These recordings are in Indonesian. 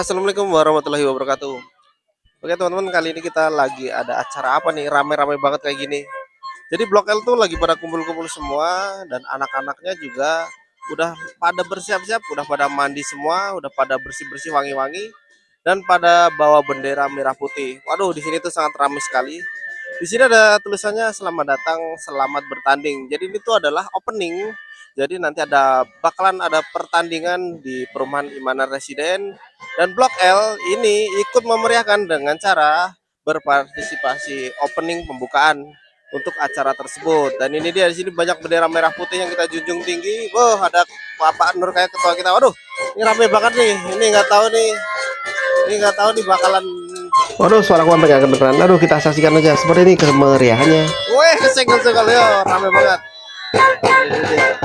Assalamualaikum warahmatullahi wabarakatuh. Oke teman-teman, kali ini kita lagi ada acara apa nih? Rame-rame banget kayak gini. Jadi Blok L tuh lagi pada kumpul-kumpul semua dan anak-anaknya juga udah pada bersiap-siap, udah pada mandi semua, udah pada bersih-bersih wangi-wangi dan pada bawa bendera merah putih. Waduh, di sini tuh sangat ramai sekali. Di sini ada tulisannya selamat datang, selamat bertanding. Jadi ini tuh adalah opening. Jadi nanti bakalan ada pertandingan di Perumahan Imanan Residen dan Blok L ini ikut memeriahkan dengan cara berpartisipasi opening pembukaan untuk acara tersebut. Dan ini dia, di sini banyak bendera merah putih yang kita junjung tinggi. Wah, ada Bapak Nur kayak ketua kita. Waduh, ini rame banget nih. Ini nggak tahu nih bakalan. Waduh, suara gua sampai gak kedengeran. Aduh, kita saksikan aja seperti ini kemeriahannya. Weh, kesengel-sengel ya, rame banget. Ini dia.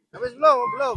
Habis belum? Belum.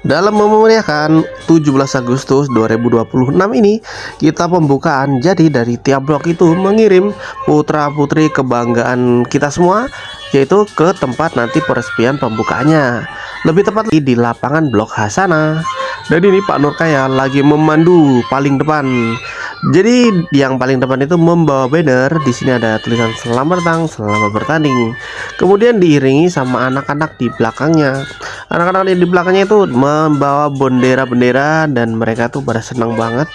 Dalam memeriahkan 17 Agustus 2026 ini, kita pembukaan. Jadi dari tiap blok itu mengirim putra-putri kebanggaan kita semua, yaitu ke tempat nanti peresmian pembukaannya. Lebih tepat di lapangan Blok H sana. Dan ini Pak Nurkaya lagi memandu paling depan. Jadi yang paling depan itu membawa banner. Di sini ada tulisan selamat datang, selamat bertanding. Kemudian diiringi sama anak-anak di belakangnya. Anak-anak di belakangnya itu membawa bendera-bendera dan mereka tuh pada senang banget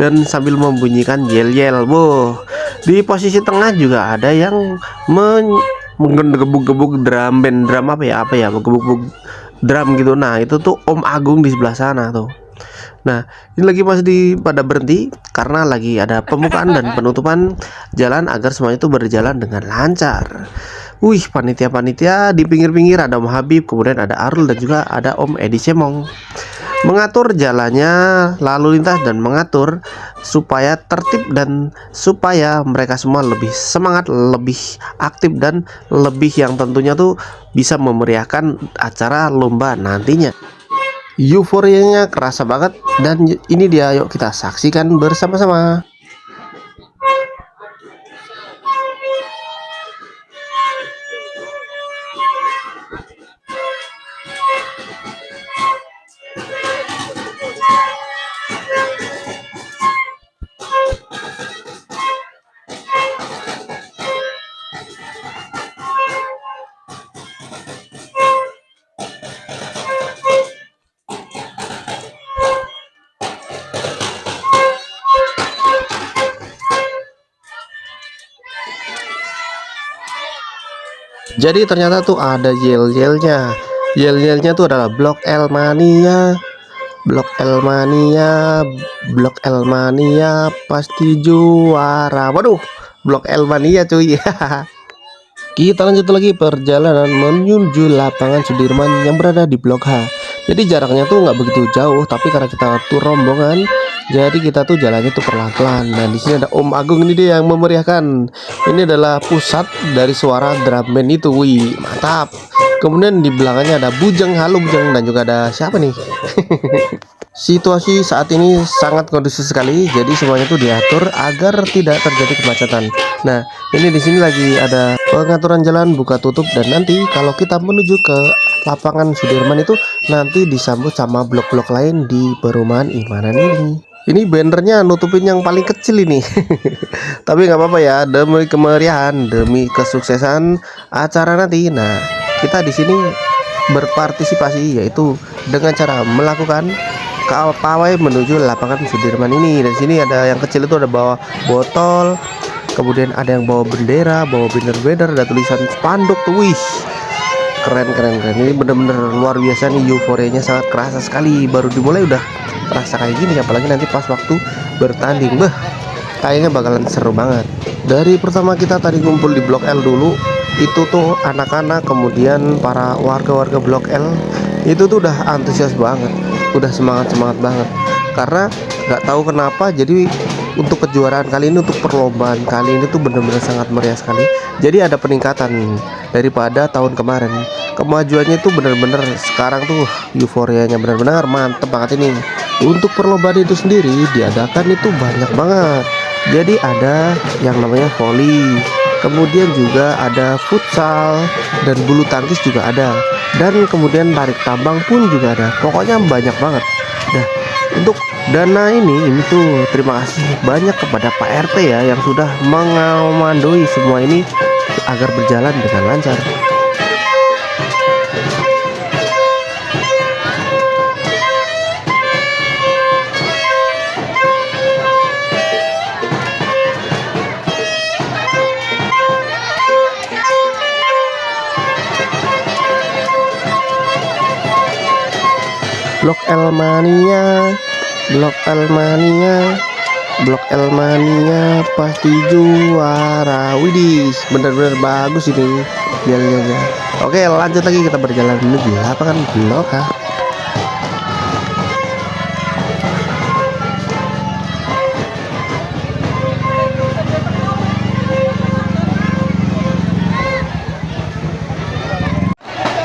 dan sambil membunyikan yel-yel. Wow. Di posisi tengah juga ada yang menggebuk-gebuk drum band, drum apa ya, menggebuk-gebuk drum gitu. Nah, itu tuh Om Agung di sebelah sana tuh. Nah, ini lagi masih pada berhenti karena lagi ada pembukaan dan penutupan jalan agar semuanya itu berjalan dengan lancar. Wih, panitia-panitia di pinggir-pinggir ada Om Habib, kemudian ada Arul dan juga ada Om Edi Cemong. Mengatur jalannya lalu lintas dan mengatur supaya tertib dan supaya mereka semua lebih semangat, lebih aktif dan lebih yang tentunya tuh bisa memeriahkan acara lomba nantinya. Euforianya kerasa banget dan ini dia, yuk kita saksikan bersama-sama. Jadi ternyata tuh ada yel-yelnya. Yel-yelnya tuh adalah Blok L Mania. Blok L Mania, Blok L Mania pasti juara. Waduh, Blok L Mania cuy. Kita lanjut lagi perjalanan menuju lapangan Sudirman yang berada di Blok H. Jadi jaraknya tuh nggak begitu jauh, tapi karena kita tuh rombongan, jadi kita tuh jalannya tuh pelan-pelan. Dan di sini ada Om Agung, ini dia yang memeriahkan. Ini adalah pusat dari suara drum band itu, wih mantap. Kemudian di belakangnya ada Bujang, halo Bujang, dan juga ada siapa nih? Situasi saat ini sangat kondusif sekali, jadi semuanya itu diatur agar tidak terjadi kemacetan. Nah, ini di sini lagi ada pengaturan jalan buka tutup dan nanti kalau kita menuju ke lapangan Sudirman itu nanti disambut sama blok-blok lain di Perumahan Imanan ini. Ini bannernya nutupin yang paling kecil ini. Tapi nggak apa-apa ya, demi kemeriahan, demi kesuksesan acara nanti. Nah, kita di sini berpartisipasi yaitu dengan cara melakukan pawai menuju lapangan Sudirman ini. Dan sini ada yang kecil itu ada bawa botol, kemudian ada yang bawa bendera, bawa banner-banner, ada tulisan spanduk tuh. Wih, keren. Ini bener-bener luar biasa nih, euforianya sangat kerasa sekali. Baru dimulai udah kerasa kayak gini, apalagi nanti pas waktu bertanding. Kayaknya bakalan seru banget. Dari pertama kita tadi ngumpul di Blok L dulu, itu tuh anak-anak, kemudian para warga-warga Blok L itu tuh udah antusias banget, udah semangat banget, karena nggak tahu kenapa. Jadi untuk kejuaraan kali ini, untuk perlombaan kali ini tuh bener-bener sangat meriah sekali. Jadi ada peningkatan daripada tahun kemarin. Kemajuannya itu bener-bener sekarang tuh euforianya bener-bener mantep banget ini. Untuk perlombaan itu sendiri diadakan itu banyak banget. Jadi ada yang namanya volley, kemudian juga ada futsal, dan bulu tangkis juga ada, dan kemudian tarik tambang pun juga ada. Pokoknya banyak banget. Nah, untuk dana ini tuh terima kasih banyak kepada Pak RT ya, yang sudah mengomandoi semua ini agar berjalan dengan lancar. Blok L Mania, Blok L Mania, Blok L Mania pasti juara. Widih, bener-bener bagus ini jalannya. Oke, lanjut lagi, kita berjalan menuju lapangan Blok H.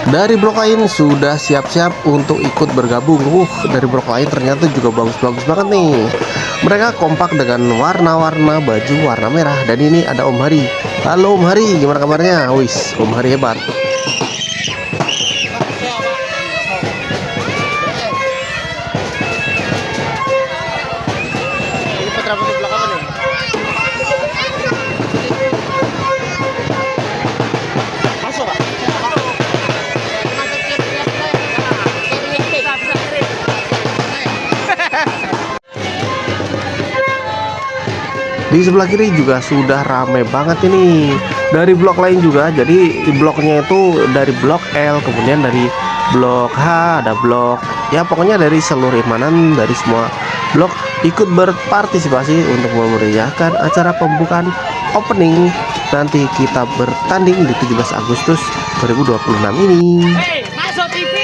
Dari blok lain sudah siap-siap untuk ikut bergabung. Dari blok lain ternyata juga bagus-bagus banget nih. Mereka kompak dengan warna-warna baju warna merah. Dan ini ada Om Hari. Halo Om Hari, gimana kabarnya? Wis, Om Hari hebat. Di sebelah kiri juga sudah ramai banget ini. Dari blok lain juga. Jadi bloknya itu dari blok L, kemudian dari blok H, ada blok, ya pokoknya dari seluruh Imanan, dari semua blok ikut berpartisipasi untuk memeriahkan acara pembukaan opening. Nanti kita bertanding di 17 Agustus 2026 ini. Masuk TV.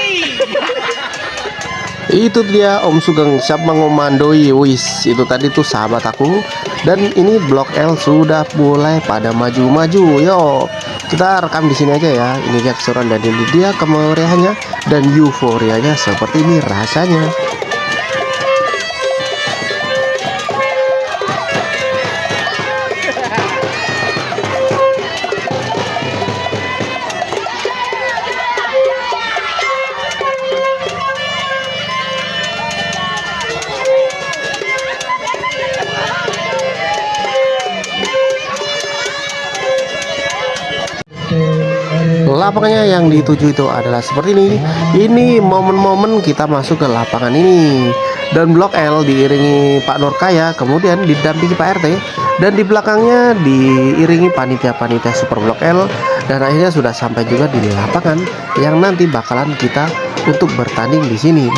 Itu dia Om Sugeng siap mengomandoi. Wis, itu tadi tuh sahabat aku. Dan ini blok L sudah mulai pada maju-maju. Yo, kita rekam di sini aja ya. Ini dia keseruan dan ini dia kemeriahannya dan euforianya seperti ini rasanya. Lapangannya yang dituju itu adalah seperti ini. Ini momen-momen kita masuk ke lapangan ini. Dan blok L diiringi Pak Nurkaya, kemudian didampingi Pak RT, dan di belakangnya diiringi panitia-panitia Super Blok L. Dan akhirnya sudah sampai juga di lapangan yang nanti bakalan kita untuk bertanding di sini.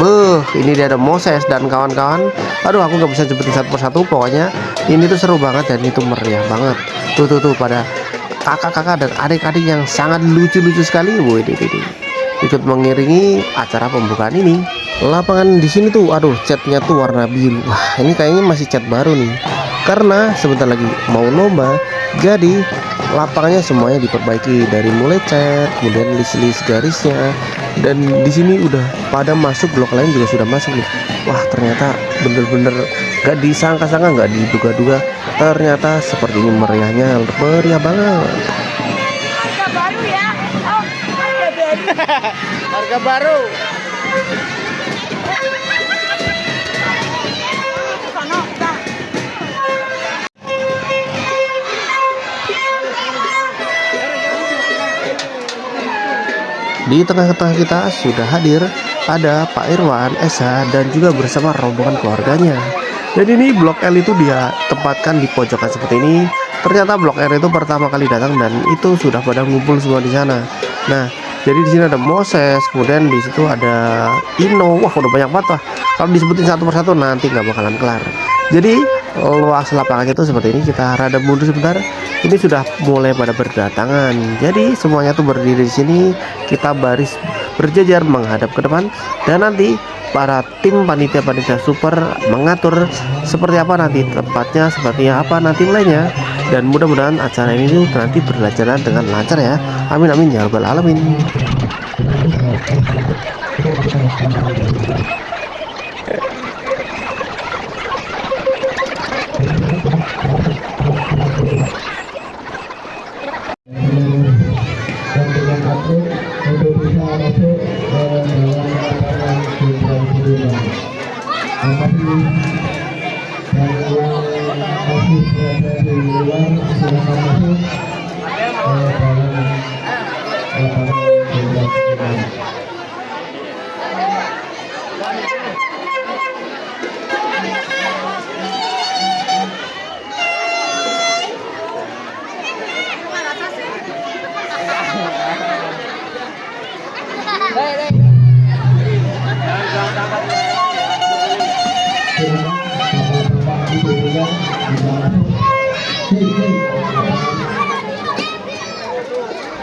Ini dia ada Moses dan kawan-kawan. Aduh, aku nggak bisa sebutin satu persatu. Pokoknya ini tuh seru banget dan itu meriah banget. Tuh pada kakak-kakak dan adik-adik yang sangat lucu-lucu sekali. Ikut mengiringi acara pembukaan ini. Lapangan di sini tuh, aduh, catnya tuh warna biru. Wah, ini kayaknya masih cat baru nih, karena sebentar lagi mau lomba. Jadi lapangannya semuanya diperbaiki dari mulai cat, kemudian list garisnya. Dan di sini udah pada masuk, blok lain juga sudah masuk nih. Wah, ternyata bener-bener gak disangka-sangka, gak diduga-duga, ternyata seperti ini meriahnya, meriah banget. Harga baru ya. Oh, harga baru. Harga baru. Di tengah-tengah kita sudah hadir ada Pak Irwan, Esa, dan juga bersama rombongan keluarganya. Dan ini blok L itu dia tempatkan di pojokan seperti ini. Ternyata blok R itu pertama kali datang dan itu sudah pada ngumpul semua di sana. Nah, jadi di sini ada Moses, kemudian di situ ada Ino. Wah, udah banyak banget lah. Kalau disebutin satu persatu nanti nggak bakalan kelar. Jadi luas lapangannya itu seperti ini. Kita rada mundur sebentar. Ini sudah mulai pada berdatangan. Jadi semuanya tuh berdiri di sini. Kita baris berjajar menghadap ke depan, dan nanti para tim panitia super mengatur seperti apa nanti tempatnya, seperti apa nanti mulainya, dan mudah-mudahan acara ini tuh nanti berjalan dengan lancar ya. Amin amin ya rabbal alamin.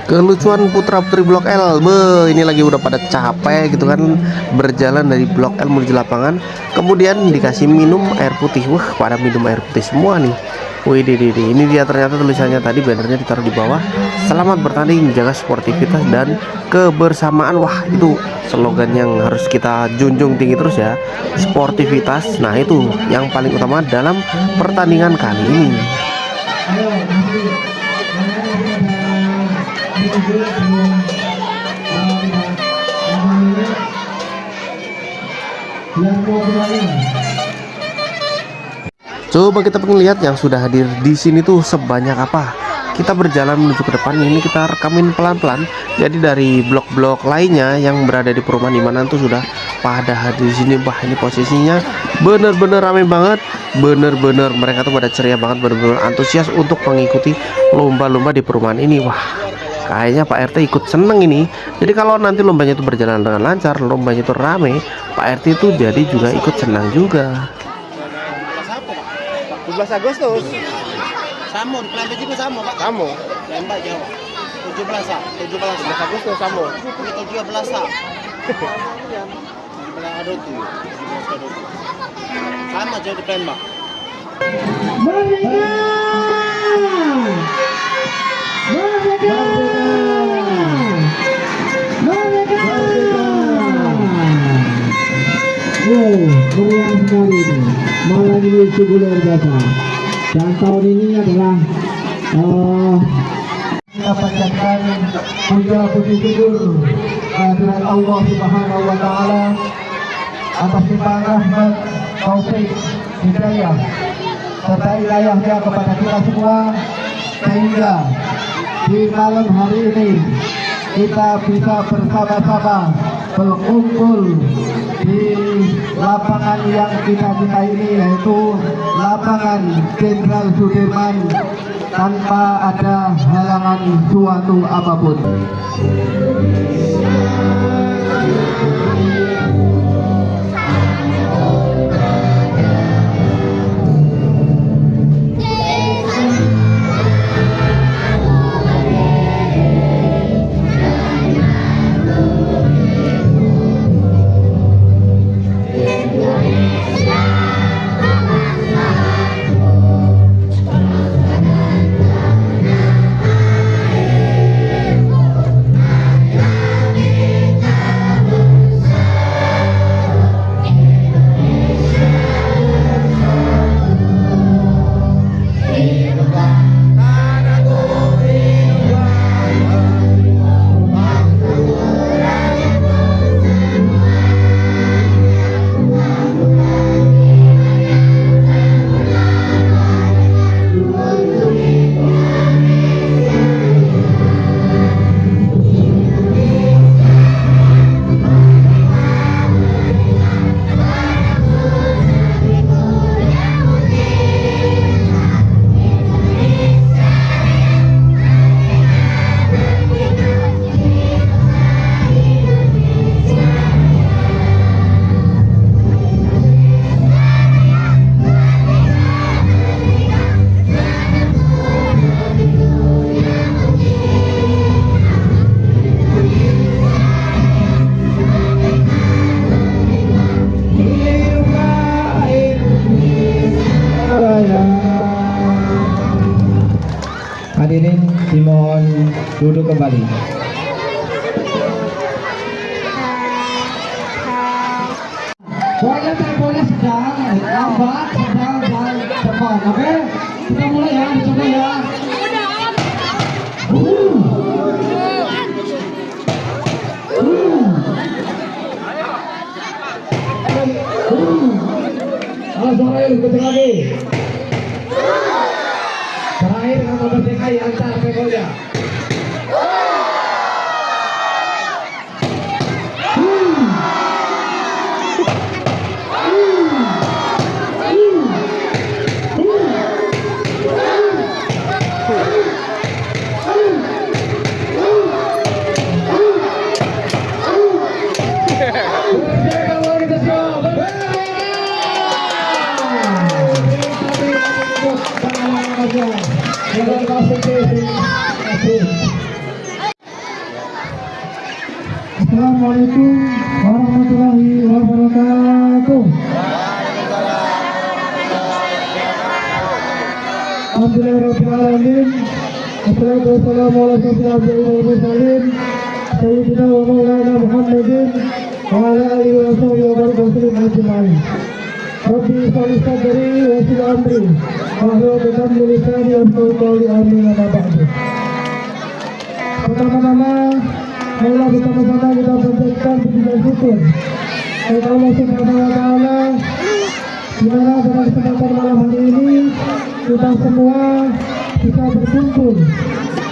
Kelucuan putra putri Blok L, ini lagi udah pada capek gitu kan, berjalan dari Blok L menuju lapangan, kemudian dikasih minum air putih. Wah, pada minum air putih semua nih. Wih, ini dia ternyata tulisannya tadi, bannernya ditaruh di bawah. Selamat bertanding, jaga sportivitas dan kebersamaan. Wah, itu slogan yang harus kita junjung tinggi terus ya, sportivitas. Nah, itu yang paling utama dalam pertandingan kali ini. Coba kita pengen lihat yang sudah hadir di sini tuh sebanyak apa. Kita berjalan menuju ke depan, ini kita rekamin pelan-pelan. Jadi dari blok-blok lainnya yang berada di perumahan di mana tuh sudah pada hadir di sini. Wah, ini posisinya bener-bener rame banget. Bener-bener mereka tuh pada ceria banget, bener-bener antusias untuk mengikuti lomba-lomba di perumahan ini. Wah, kayaknya Pak RT ikut seneng ini. Jadi kalau nanti lombanya itu berjalan dengan lancar, lombanya itu rame, Pak RT itu jadi juga ikut senang juga. 17 Agustus. Samo, Plembek juga sama, Pak. Kamu Plembek jauh. 17 Agustus kamu. 17. Aduh tuh. Sama jauh di Plembek. Merdeka! Merdeka! Merdeka! Oh, meriah sekali ini. Malam ini sungguh luar biasa. Dan tahun ini adalah kita panjatkan puji syukur kehadirat Allah Subhanahu wa taala atas limpahan rahmat, taufik, hidayah serta hidayahnya kepada kita semua, sehingga di malam hari ini kita bisa bersama-sama berkumpul di lapangan yang kita cintai ini, yaitu lapangan Jenderal Sudirman, tanpa ada halangan suatu apapun. hadirin dimohon duduk kembali. Boleh temponya sedang, lambat, sedang, dan cepat. Oke, kita mulai ya, dicoba ya. Halo Zorail, ketik lagi. Terakhir kamu berdekai antar pegonya. Assalamualaikum warahmatullahi wabarakatuh. Alhamdulillahirrahmanirrahim. Assalatu wassalamu ala asyrofil mursalin Sayyidina wa maulana Muhammadin wa ala alihi wa sahbihi wa barakatuh ajma'in. Rabbi sholli sadri wa yassir amri wahlul 'uqdatam min lisani yafqahu qawli amin amma ba'du. Pertama-tama marilah bersama-sama kita panjatkan puji dan syukur kepada Allah Subhanahu wa taala di mana pada kesempatan malam hari ini kita semua bisa berkumpul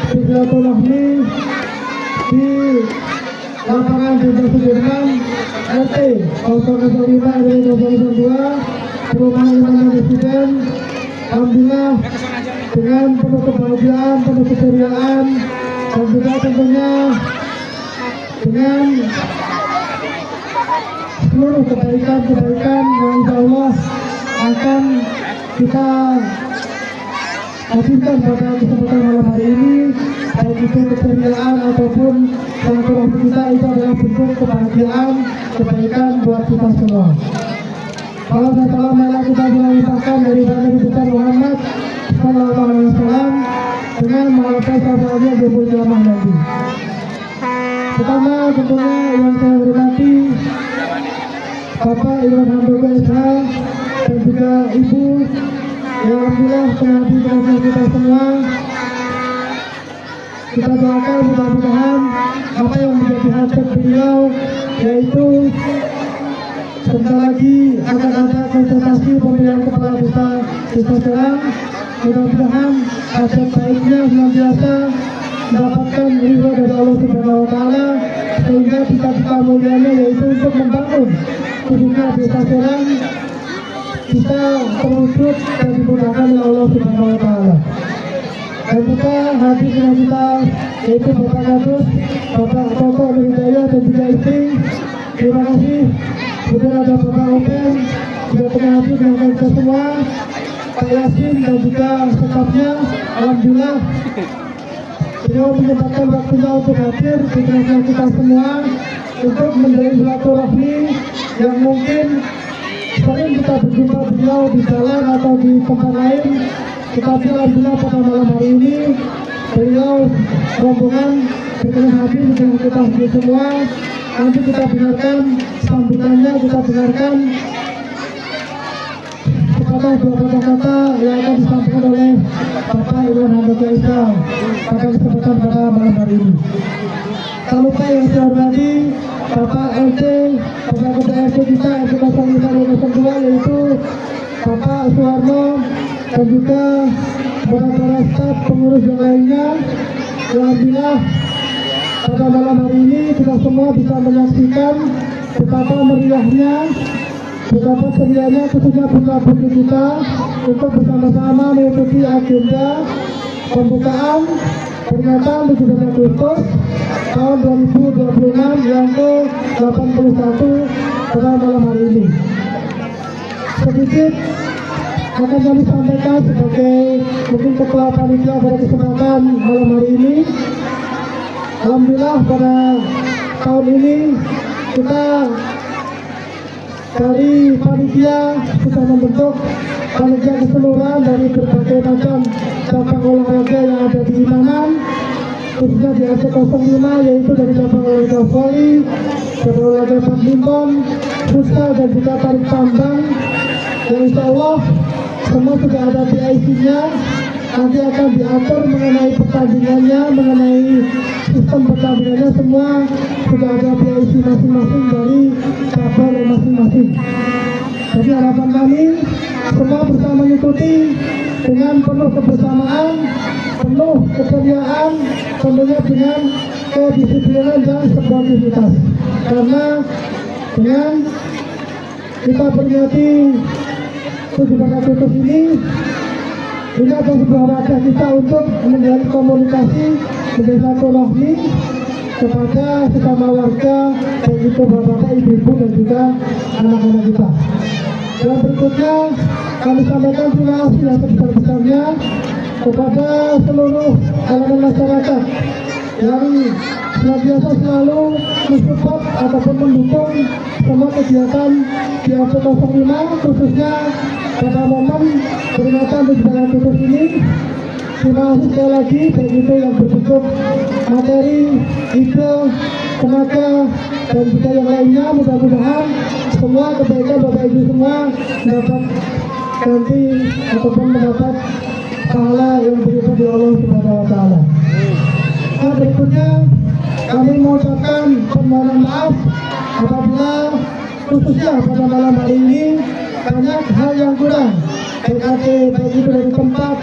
silaturahmi di lapangan Jenderal Sudirman RT 005 RW 002 Perumahan Imam Presiden. Alhamdulillah dengan penuh kebahagiaan, penuh keceriaan, dan juga tentunya dengan seluruh kebaikan-kebaikan yang insya Allah akan kita hadirkan pada kesempatan malam hari ini, baik itu keceriaan ataupun silaturahmi kita, itu adalah bentuk kebahagiaan, kebaikan buat kita semua. Salam dan salam marilah kita limpahkan dari Nabi besar Muhammad Sallallahu Alaihi Wasallam dengan mengharapkan sahabatnya jemput kiamat nanti. Pertama tentunya yang saya hormati Bapak Imam Handoko SH dan juga Ibu yang alhamdulillah penghati kita semua. Kita doakan mudah-mudahan apa yang menjadi hajat beliau, yaitu sebentar lagi akan ada konsultasi pemilihan kepala desa Serang. Mudah-mudahan hajat baiknya senantiasa mendapatkan ridho dari Allah Subhanahu wa taala sehingga cita-cita mulianya yaitu untuk membangun khususnya desa Serang bisa terwujud dan dimudahkan oleh Allah Subhanahu wa taala. Dan juga hadir dengan kita yaitu Bapak Kadus, Bapak Toto Hidayah dan juga istri. Terima kasih. Kemudian ada Bapak Open juga tengah hadir dengan kita semua, Pak Yasin dan juga stafnya. Alhamdulillah beliau menyempatkan waktunya untuk hadir di tengah kita semua untuk menjadi silaturahmi yang mungkin sering kita berjumpa beliau di jalan atau di tempat lain, tetapi alhamdulillah pada malam hari ini beliau rombongan berkenan hadir dengan kita semua. Nanti kita dengarkan sambutannya, kita dengarkan beberapa kata yang akan disampaikan oleh Bapak Imam Handoko SH pada kesempatan pada malam hari ini. Tak lupa yang saya hormati Bapak RT, Bapak Ketua RT kita RT 0502 yaitu Bapak Suwarno dan juga para staf pengurus yang lainnya. Alhamdulillah pada malam hari ini kita semua bisa menyaksikan betapa meriahnya, betapa cerianya khususnya putra-putri kita untuk bersama-sama mengikuti agenda pembukaan peringatan 17 Agustus tahun 2026 yang ke-81 pada malam hari ini. Sedikit akan kami sampaikan sebagai mungkin ketua panitia pada kesempatan malam hari ini. Alhamdulillah pada tahun ini kita dari panitia sudah membentuk panitia keseluruhan dari berbagai macam cabang olahraga yang ada keimanan, khususnya di RT 05 yaitu dari cabang olahraga voli, cabang olahraga badminton, futsal dan juga tarik tambang. Dan insya Allah semua sudah ada PIC-nya. Nanti akan diatur mengenai pertandingannya, mengenai sistem pertandingannya, semua sudah ada PIC masing-masing dari cabang masing-masing. Jadi harapan kami semua bersama mengikuti dengan penuh kebersamaan, penuh keceriaan, tentunya dengan kedisiplinan dan sportivitas. Karena dengan kita berniati 17 Agustus ini adalah sebuah wadah kita untuk menjalin komunikasi, menjadi silaturahmi kepada sesama warga, baik itu bapak-bapak, ibu-ibu dan juga anak-anak kita. Dan berikutnya kami sampaikan terima kasih yang sebesar-besarnya kepada seluruh elemen masyarakat yang senantiasa selalu mensupport ataupun mendukung semua kegiatan di RT 05, khususnya pada momen peringatan 17 Agustus ini. Terima kasih sekali lagi, baik itu yang berbentuk materi, ide, tenaga, dan juga yang lainnya. Mudah-mudahan semua kebaikan Bapak Ibu semua dapat ganti ataupun mendapat pahala yang berikan dari Allah Subhanahu wa Ta'ala. Nah, berikutnya kami mengucapkan permohonan maaf apabila khususnya pada malam hari ini banyak hal yang kurang, baik itu dari tempat,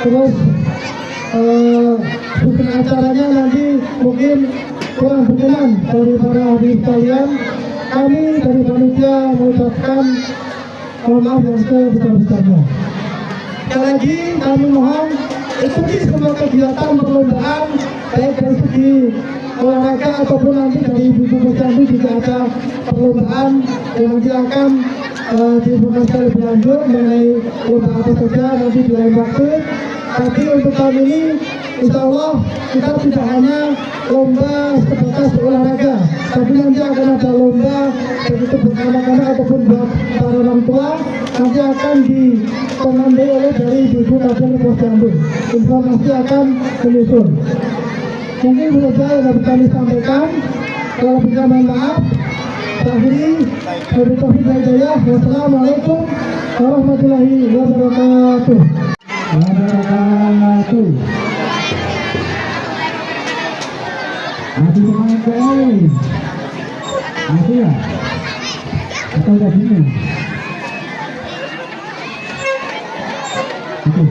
terus susun acaranya nanti mungkin kurang berkenan dari para hadirin sekalian. Kami dari panitia mengucapkan mohon maaf yang sebesar-besarnya. Sekali lagi kami mohon ikuti semua kegiatan perlombaan, baik dari segi olahraga ataupun nanti dari ibu-ibu posyandu juga ada perlombaan yang nanti akan diinformasikan lebih lanjut mengenai lomba apa saja nanti di lain waktu. Tapi untuk tahun ini insya Allah kita tidak hanya lomba sebatas olahraga, tapi nanti akan ada lomba begitu buat anak-anak ataupun buat para orang tua, nanti akan dikomandoi oleh dari ibu-ibu Kabupaten Posyandu. Informasi akan menyusul. Mungkin itu saja yang dapat kami sampaikan. Kalau bisa mohon maaf. Akhiri, wassalamualaikum warahmatullahi wabarakatuh. Masih semangat kali. Masih ya? Atau udah gini? Oke,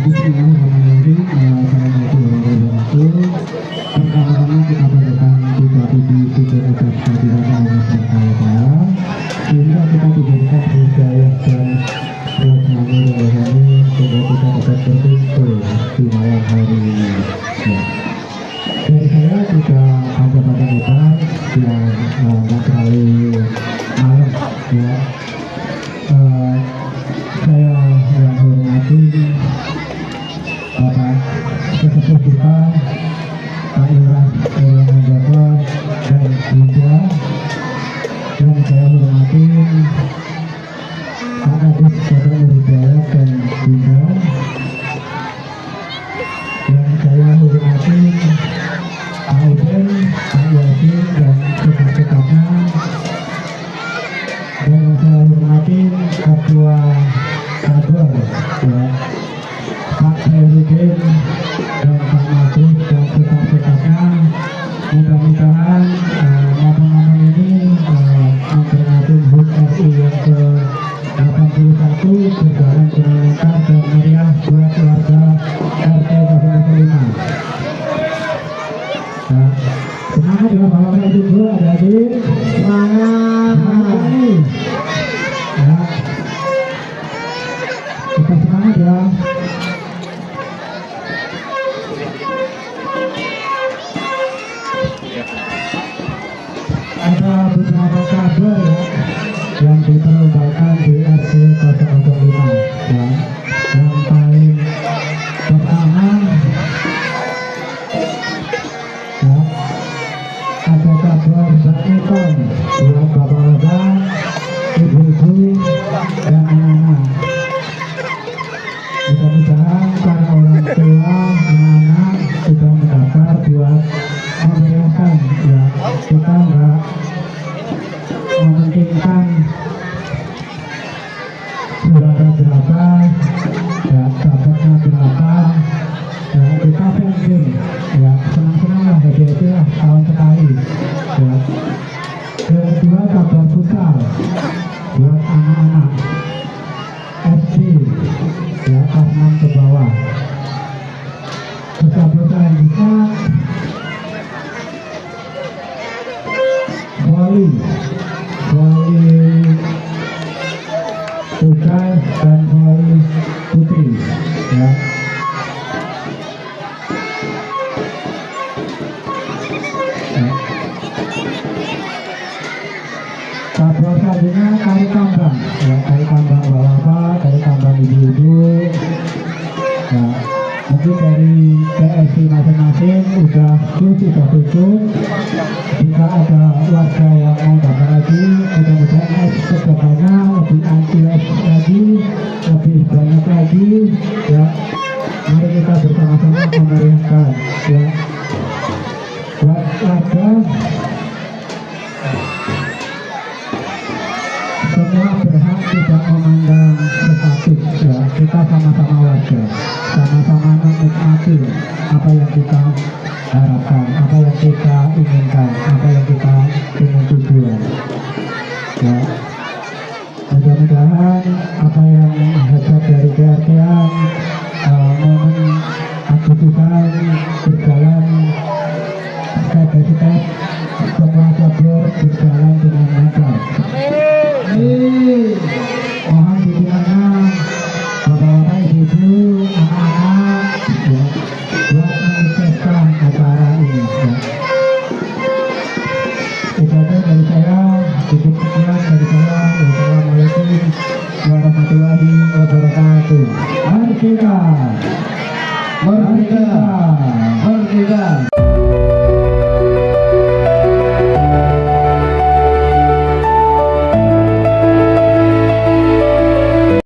bismillahirrahmanirrahim. Assalamualaikum warahmatullahi wabarakatuh. Pertama-tama kita berdoa kita puji syukur atas kehadiran Allah Subhanahu wa Ta'ala, sehingga kita diberikan hidayah dan rahmani rohani sehingga kita dapat berkumpul di malam hari ini. Ya. Dari saya tidak ada pada lebar yang nggak terlalu malam ya. Saya yang hormati Bapak Sesepuh kita Pak Lurah Menjawab dan juga yang saya hormati Pak Adis Bapak Hidayat dan Bunda, yang saya hormati Pak Uden, Pak Yasin dan sekretarisnya, dan yang saya hormati Ketua Kabar ya, Pak Presiden dan Pak Magus dan sekretarisnya. Mudah-mudahan momen-momen ini memperingati HUT RI yang ke-81 berjalan dengan lancar dan meriah buat warga RT 05. Semangat ya Bapak Ibu, adik-adik. Semangat nih. Ya. Kita semangat ya. Ada beberapa kabar ya yang diperlombakan di RT 005 ya. Yang paling pertama ya, ada kabar badminton buat bapak-bapak, ibu-ibu dan anak-anak. Mudah-mudahan para orang tua selanjutnya tari tambang, ya tari tambang bapak, tari tambang ibu-ibu. Ya, mungkin dari PSI masing-masing sudah tutup. Jika ada warga yang mau gambar lagi, mudah-mudahan kedepannya lebih antusias lagi, lebih banyak lagi. Ya, mari kita bersama-sama memeriahkan. Ya, buat warga semua berhak tidak memandang status, ya kita sama-sama warga, sama-sama menikmati apa yang kita harapkan, apa yang kita inginkan, apa yang kita ingin tujuan. Ya, mudah-mudahan apa yang hasil dari keartian momen aktivitas berjalan step by step, semua jalur berjalan dengan lancar. Mohon dukungannya bapak-bapak, ibu-ibu, anak-anak, ya, buat menyukseskan acara ini. Ya. Itu aja dari saya, cukup sekian dari saya. Wassalamualaikum warahmatullahi wabarakatuh. Merdeka! Merdeka! Merdeka!